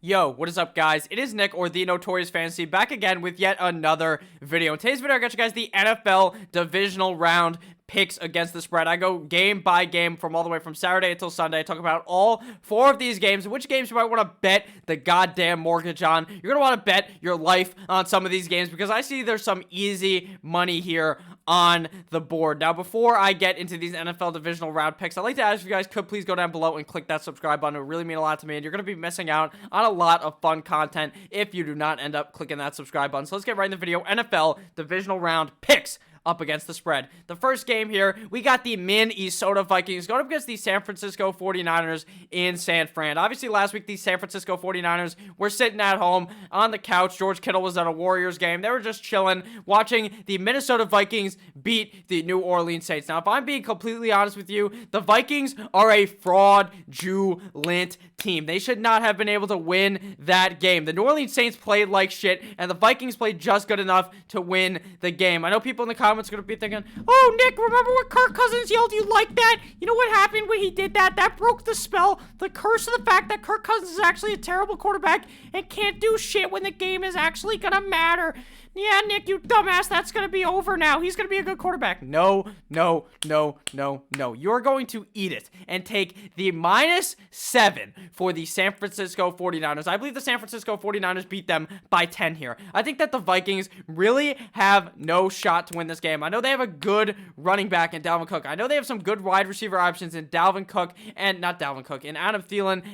Yo, what is up, guys? It is Nick, or The Notorious Fantasy, back again with yet another video. In today's video, I got you guys the NFL Divisional Round picks against the spread. I go game by game from all the way from Saturday until Sunday. I talk about all 4 of these games, which games you might want to bet the goddamn mortgage on. You're going to want to bet your life on some of these games because I see there's some easy money here on the board. Now, before I get into these NFL Divisional Round picks, I'd like to ask if you guys could please go down below and click that subscribe button. It would really mean a lot to me, and you're going to be missing out on a lot of fun content if you do not end up clicking that subscribe button. So let's get right in the video. NFL Divisional Round picks up against the spread. The first game here, we got the Minnesota Vikings going up against the San Francisco 49ers in San Fran. Obviously, last week, the San Francisco 49ers were sitting at home on the couch. George Kittle was at a Warriors game. They were just chilling, watching the Minnesota Vikings beat the New Orleans Saints. Now, if I'm being completely honest with you, the Vikings are a fraudulent team. They should not have been able to win that game. The New Orleans Saints played like shit, and the Vikings played just good enough to win the game. I know people in the comments are going to be thinking, oh, Nick, remember when Kirk Cousins yelled? You like that? You know what happened when he did that? That broke the spell, the curse of the fact that Kirk Cousins is actually a terrible quarterback and can't do shit when the game is actually going to matter. Yeah, Nick, you dumbass, that's going to be over now. He's going to be a good quarterback. No. You're going to eat it and take the -7 for the San Francisco 49ers. I believe the San Francisco 49ers beat them by 10 here. I think that the Vikings really have no shot to win this game. I know they have a good running back in Dalvin Cook. I know they have some good wide receiver options in Adam Thielen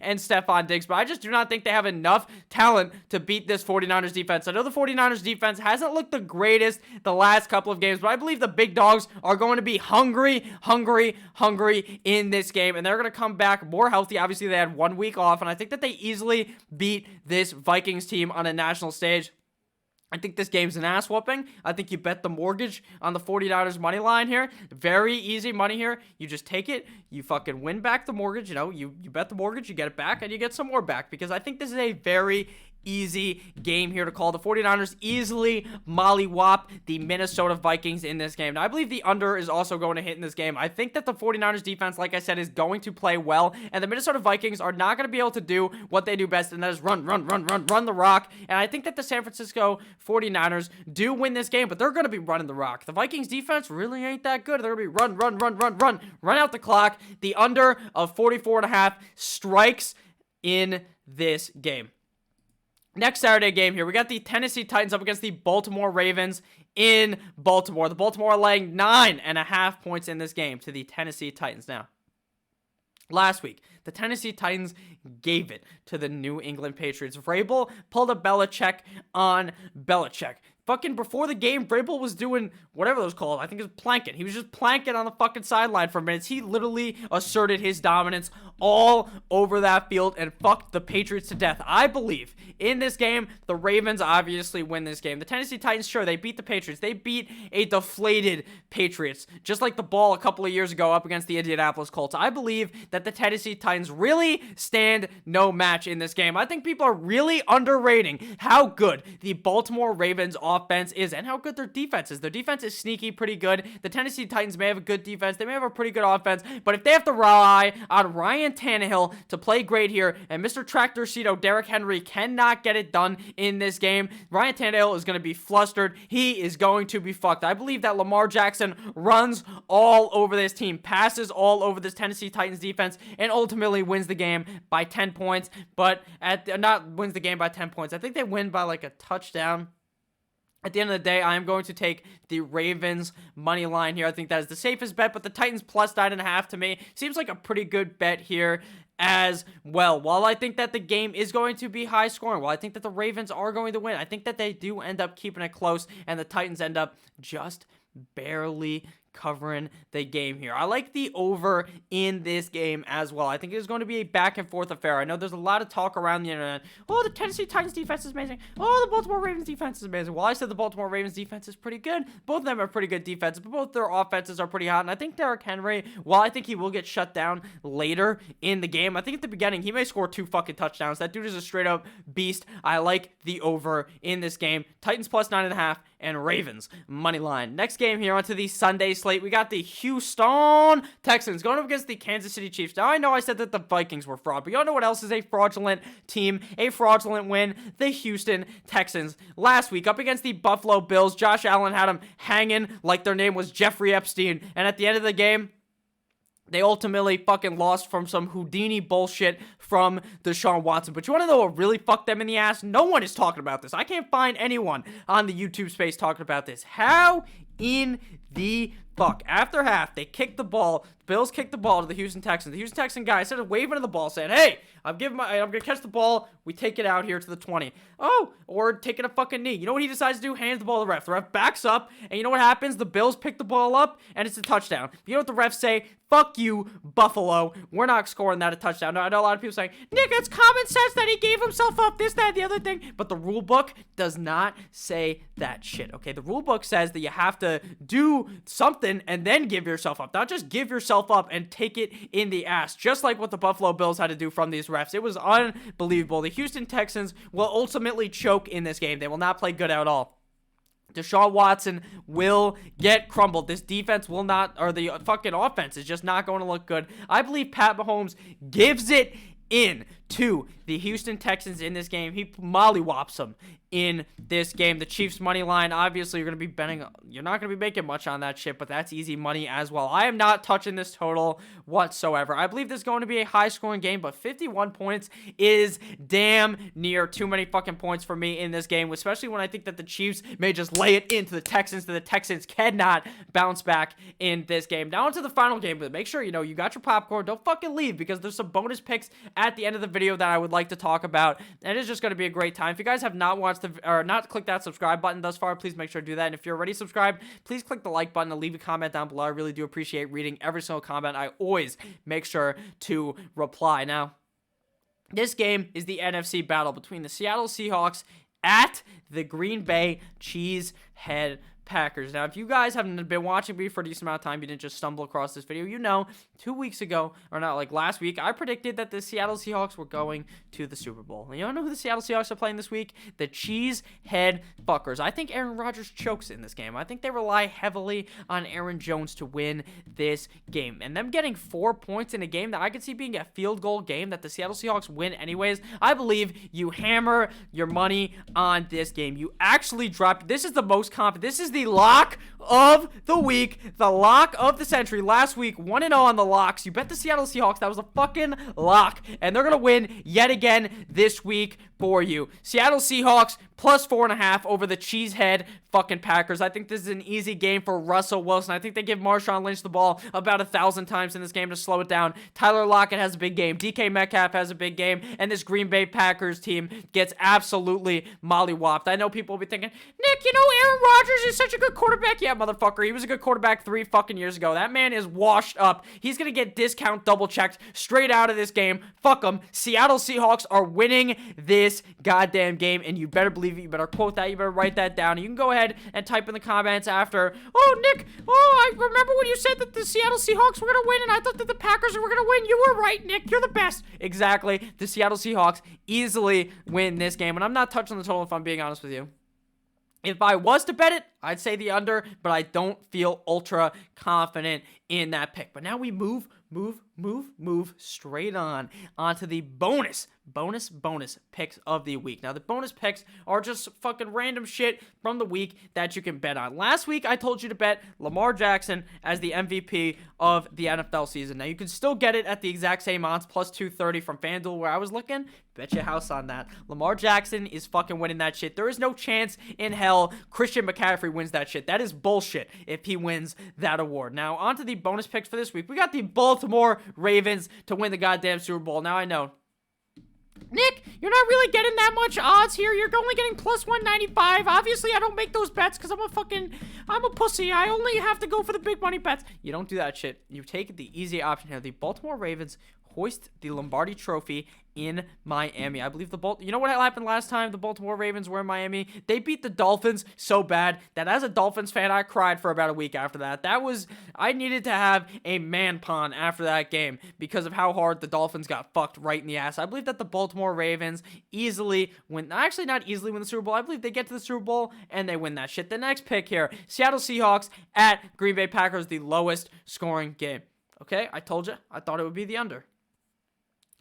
and Stephon Diggs, but I just do not think they have enough talent to beat this 49ers defense. I know the 49ers defense hasn't looked the greatest the last couple of games, but I believe the big dogs are going to be hungry in this game, and they're going to come back more healthy. Obviously, they had 1 week off, and I think that they easily beat this Vikings team on a national stage. I think this game's an ass whooping. I think you bet the mortgage on the 49ers money line here. Very easy money here. You just take it. You fucking win back the mortgage. You know, you bet the mortgage, you get it back, and you get some more back, because I think this is a very easy game here to call. The 49ers easily mollywop the Minnesota Vikings in this game. Now, I believe the under is also going to hit in this game. I think that the 49ers defense, like I said, is going to play well, and the Minnesota Vikings are not going to be able to do what they do best, and that is run the rock. And I think that the San Francisco 49ers do win this game, but they're going to be running the rock. The Vikings defense really ain't that good. They're going to be run out the clock. The under of 44.5 strikes in this game. Next Saturday game here, we got the Tennessee Titans up against the Baltimore Ravens in Baltimore. The Baltimore are laying 9.5 points in this game to the Tennessee Titans. Now, last week, the Tennessee Titans gave it to the New England Patriots. Vrabel pulled a Belichick on Belichick. Fucking before the game, Vrabel was doing whatever it was called. I think it was planking. He was just planking on the fucking sideline for minutes. He literally asserted his dominance all over that field and fucked the Patriots to death. I believe in this game, the Ravens obviously win this game. The Tennessee Titans, sure, they beat the Patriots. They beat a deflated Patriots, just like the ball a couple of years ago up against the Indianapolis Colts. I believe that the Tennessee Titans really stand no match in this game. I think people are really underrating how good the Baltimore Ravens offense is and how good their defense is. Their defense is sneaky pretty good. The Tennessee Titans may have a good defense. They may have a pretty good offense, but if they have to rely on Ryan Tannehill to play great here, and Mr. Tractorcito Derrick Henry cannot get it done in this game, Ryan Tannehill is going to be flustered. He is going to be fucked. I believe that Lamar Jackson runs all over this team, passes all over this Tennessee Titans defense, and ultimately wins the game by 10 points, but not wins the game by 10 points. I think they win by like a touchdown. At the end of the day, I am going to take the Ravens money line here. I think that is the safest bet, but the Titans plus 9.5 to me seems like a pretty good bet here as well. While I think that the game is going to be high scoring, while I think that the Ravens are going to win, I think that they do end up keeping it close, and the Titans end up just barely covering the game here. I like the over in this game as well. I think it is going to be a back and forth affair. I know there's a lot of talk around the internet. Oh, the Tennessee Titans defense is amazing. Oh, the Baltimore Ravens defense is amazing. Well, I said the Baltimore Ravens defense is pretty good. Both of them are pretty good defenses, but both their offenses are pretty hot. And I think Derrick Henry, while I think he will get shut down later in the game, I think at the beginning he may score 2 fucking touchdowns. That dude is a straight up beast. I like the over in this game. Titans plus 9.5 and Ravens money line. Next game here onto the Sunday slate, we got the Houston Texans going up against the Kansas City Chiefs. Now, I know I said that the Vikings were fraud, but y'all know what else is a fraudulent team, a fraudulent win? The Houston Texans. Last week, up against the Buffalo Bills, Josh Allen had them hanging like their name was Jeffrey Epstein, and at the end of the game, they ultimately fucking lost from some Houdini bullshit from Deshaun Watson. But you want to know what really fucked them in the ass? No one is talking about this. I can't find anyone on the YouTube space talking about this. How in the fuck? After half, they kicked the ball. The Bills kicked the ball to the Houston Texans. The Houston Texan guy started waving to the ball, saying, hey, I'm gonna catch the ball. We take it out here to the 20. Oh, or taking a fucking knee. You know what he decides to do? Hands the ball to the ref. The ref backs up, and you know what happens? The Bills pick the ball up, and it's a touchdown. You know what the refs say? Fuck you, Buffalo. We're not scoring that a touchdown. Now, I know a lot of people saying, Nick, it's common sense that he gave himself up, this, that, the other thing. But the rule book does not say that shit, okay? The rule book says that you have to do something and then give yourself up. Not just give yourself up and take it in the ass, just like what the Buffalo Bills had to do from these refs. It was unbelievable. The Houston Texans will ultimately choke in this game. They will not play good at all. Deshaun Watson will get crumbled. This defense will not, or the fucking offense is just not going to look good. I believe Pat Mahomes gives it in to the Houston Texans in this game. He mollywops them in this game. The Chiefs money line, obviously, you're going to be betting. You're not going to be making much on that shit, but that's easy money as well. I am not touching this total whatsoever. I believe this is going to be a high-scoring game, but 51 points is damn near too many fucking points for me in this game, especially when I think that the Chiefs may just lay it into the Texans, that the Texans cannot bounce back in this game. Now into the final game, but make sure, you know, you got your popcorn. Don't fucking leave, because there's some bonus picks at the end of the video that I would like to talk about, and it's just going to be a great time. If you guys have not watched or not clicked that subscribe button thus far, please make sure to do that. And if you're already subscribed, please click the like button and leave a comment down below. I really do appreciate reading every single comment. I always make sure to reply. Now, this game is the NFC battle between the Seattle Seahawks at the Green Bay Cheesehead Packers. Now, if you guys haven't been watching me for a decent amount of time, you didn't just stumble across this video, you know, 2 weeks ago, or not, like last week, I predicted that the Seattle Seahawks were going to the Super Bowl. And you don't know who the Seattle Seahawks are playing this week? The Cheesehead Fuckers. I think Aaron Rodgers chokes in this game. I think they rely heavily on Aaron Jones to win this game. And them getting 4 points in a game that I could see being a field goal game that the Seattle Seahawks win anyways, I believe you hammer your money on this game. You actually drop. This is the most confident. This is the lock of the week, the lock of the century. Last week, 1-0 on the locks. You bet the Seattle Seahawks. That was a fucking lock. And they're going to win yet again this week for you. Seattle Seahawks plus 4.5 over the Cheesehead fucking Packers. I think this is an easy game for Russell Wilson. I think they give Marshawn Lynch the ball about 1,000 times in this game to slow it down. Tyler Lockett has a big game. DK Metcalf has a big game. And this Green Bay Packers team gets absolutely mollywopped. I know people will be thinking, Nick, you know Aaron Rodgers is such a good quarterback. Yeah, motherfucker. He was a good quarterback 3 fucking years ago. That man is washed up. He's going to get discount double-checked straight out of this game. Fuck him. Seattle Seahawks are winning this goddamn game, and you better believe it. You better quote that. You better write that down. And you can go ahead and type in the comments after, oh, Nick, I remember when you said that the Seattle Seahawks were going to win, and I thought that the Packers were going to win. You were right, Nick. You're the best. Exactly. The Seattle Seahawks easily win this game, and I'm not touching the total if I'm being honest with you. If I was to bet it, I'd say the under, but I don't feel ultra confident in that pick. But now we move straight on onto the bonus picks of the week. Now, the bonus picks are just fucking random shit from the week that you can bet on. Last week, I told you to bet Lamar Jackson as the MVP of the NFL season. Now, you can still get it at the exact same odds, plus 230 from FanDuel where I was looking. Bet your house on that. Lamar Jackson is fucking winning that shit. There is no chance in hell Christian McCaffrey wins that shit. That is bullshit if he wins that award. Now, on to the bonus picks for this week. We got the Baltimore Ravens to win the goddamn Super Bowl. Now, I know, Nick, you're not really getting that much odds here. You're only getting plus 195. Obviously, I don't make those bets because I'm a pussy. I only have to go for the big money bets. You don't do that shit. You take the easy option here. The Baltimore Ravens hoist the Lombardi Trophy in Miami. I believe you know what happened last time the Baltimore Ravens were in Miami? They beat the Dolphins so bad that as a Dolphins fan, I cried for about a week after that. I needed to have a man pun after that game because of how hard the Dolphins got fucked right in the ass. I believe that the Baltimore Ravens easily win, actually not easily win the Super Bowl. I believe they get to the Super Bowl and they win that shit. The next pick here, Seattle Seahawks at Green Bay Packers, the lowest scoring game. Okay, I told you. I thought it would be the under.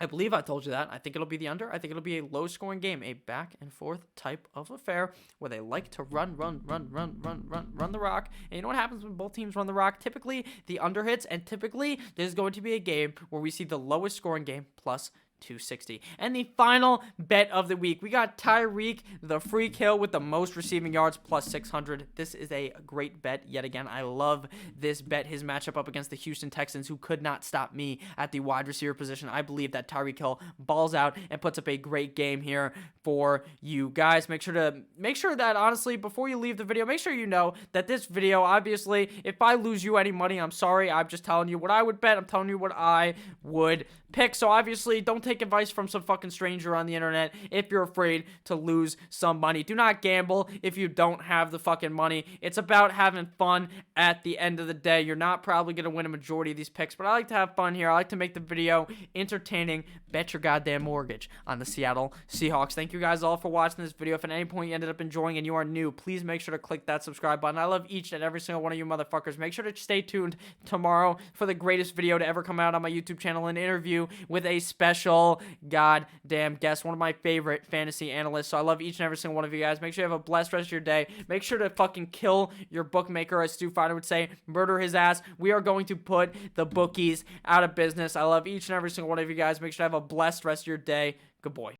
I believe I told you that. I think it'll be the under. I think it'll be a low-scoring game, a back-and-forth type of affair where they like to run the rock. And you know what happens when both teams run the rock? Typically, the under hits, and typically, there's going to be a game where we see the lowest-scoring game plus 260. And the final bet of the week, we got Tyreek, the free kill with the most receiving yards, plus 600. This is a great bet yet again. I love this bet. His matchup up against the Houston Texans, who could not stop me at the wide receiver position. I believe that Tyreek Hill balls out and puts up a great game here for you guys. Make sure that, honestly, before you leave the video, make sure you know that this video, obviously, if I lose you any money, I'm sorry. I'm just telling you what I would bet. I'm telling you what I would pick. So obviously, don't take advice from some fucking stranger on the internet if you're afraid to lose some money. Do not gamble if you don't have the fucking money. It's about having fun at the end of the day. You're not probably going to win a majority of these picks, but I like to have fun here. I like to make the video entertaining. Bet your goddamn mortgage on the Seattle Seahawks. Thank you guys all for watching this video. If at any point you ended up enjoying and you are new, please make sure to click that subscribe button. I love each and every single one of you motherfuckers. Make sure to stay tuned tomorrow for the greatest video to ever come out on my YouTube channel, an interview with a special goddamn guest, one of my favorite fantasy analysts. So I love each and every single one of you guys. Make sure you have a blessed rest of your day. Make sure to fucking kill your bookmaker, as Stu Finer would say. Murder his ass. We are going to put the bookies out of business. I love each and every single one of you guys. Make sure to have a blessed rest of your day. Good boy.